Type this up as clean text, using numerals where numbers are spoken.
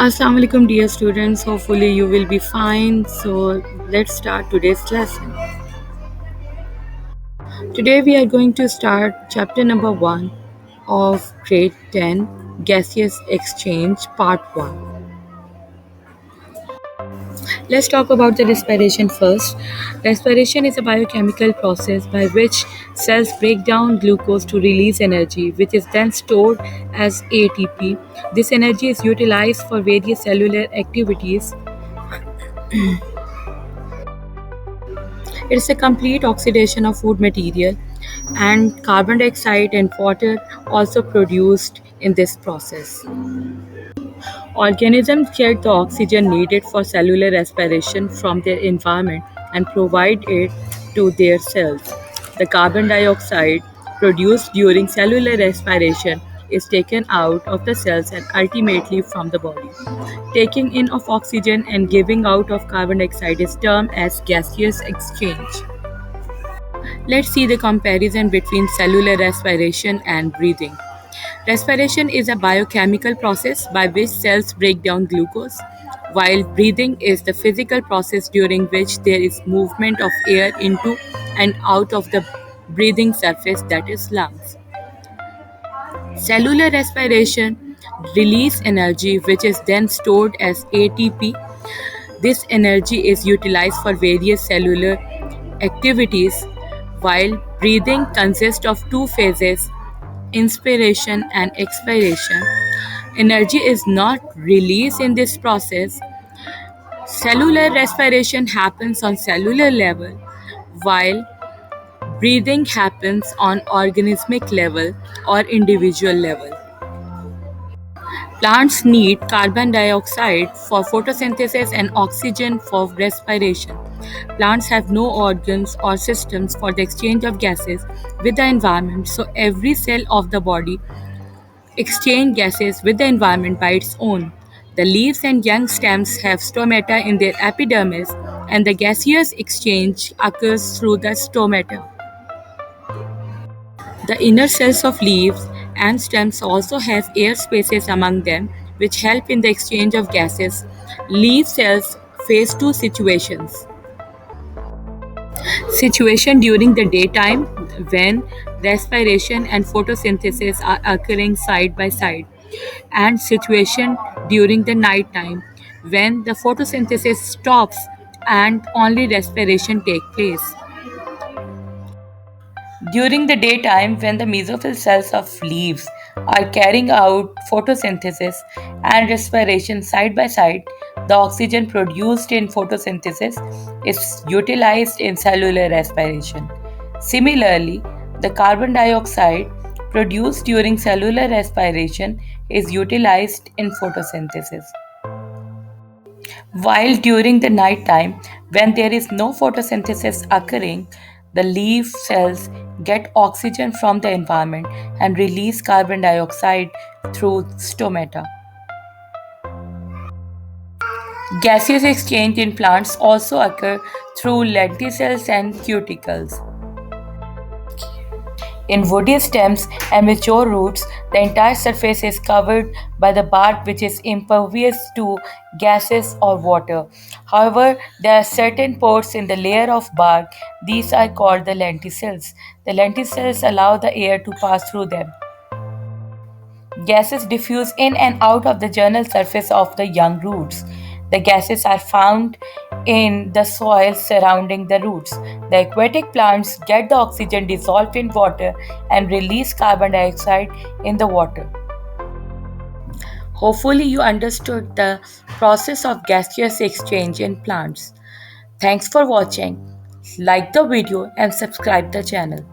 Assalamu alaikum dear students, hopefully you will be fine. So let's start today's lesson. Today we are going to start chapter number 1 of grade 10 gaseous exchange part 1. Let's talk about the respiration first. Respiration is a biochemical process by which cells break down glucose to release energy, which is then stored as ATP. This energy is utilized for various cellular activities. It is a complete oxidation of food material, and carbon dioxide and water also produced in this process. Organisms get the oxygen needed for cellular respiration from their environment and provide it to their cells. The carbon dioxide produced during cellular respiration is taken out of the cells and ultimately from the body. Taking in of oxygen and giving out of carbon dioxide is termed as gaseous exchange. Let's see the comparison between cellular respiration and breathing. Respiration is a biochemical process by which cells break down glucose, while breathing is the physical process during which there is movement of air into and out of the breathing surface, that is lungs. Cellular respiration release energy which is then stored as ATP. This energy is utilized for various cellular activities, while breathing consists of two phases, inspiration and expiration. Energy is not released in this process. Cellular respiration happens on cellular level, while breathing happens on organismic level or individual level. Plants need carbon dioxide for photosynthesis and oxygen for respiration. Plants have no organs or systems for the exchange of gases with the environment, so every cell of the body exchange gases with the environment by its own. The leaves and young stems have stomata in their epidermis, and the gaseous exchange occurs through the stomata. The inner cells of leaves and stems also have air spaces among them, which help in the exchange of gases. Leaf cells face two situations. Situation during the daytime, when respiration and photosynthesis are occurring side by side, and situation during the night time, when the photosynthesis stops and only respiration takes place. During the daytime, when the mesophyll cells of leaves are carrying out photosynthesis and respiration side by side, the oxygen produced in photosynthesis is utilized in cellular respiration. Similarly, the carbon dioxide produced during cellular respiration is utilized in photosynthesis. While during the night time, when there is no photosynthesis occurring, the leaf cells get oxygen from the environment and release carbon dioxide through stomata. Gaseous exchange in plants also occur through lenticels and cuticles. In woody stems and mature roots, the entire surface is covered by the bark, which is impervious to gases or water. However, there are certain pores in the layer of bark. These are called the lenticels. The lenticels allow the air to pass through them. Gases diffuse in and out of the general surface of the young roots. The gases are found in the soil surrounding the roots. The aquatic plants get the oxygen dissolved in water and release carbon dioxide in the water. Hopefully, you understood the process of gaseous exchange in plants. Thanks for watching. Like the video and subscribe the channel.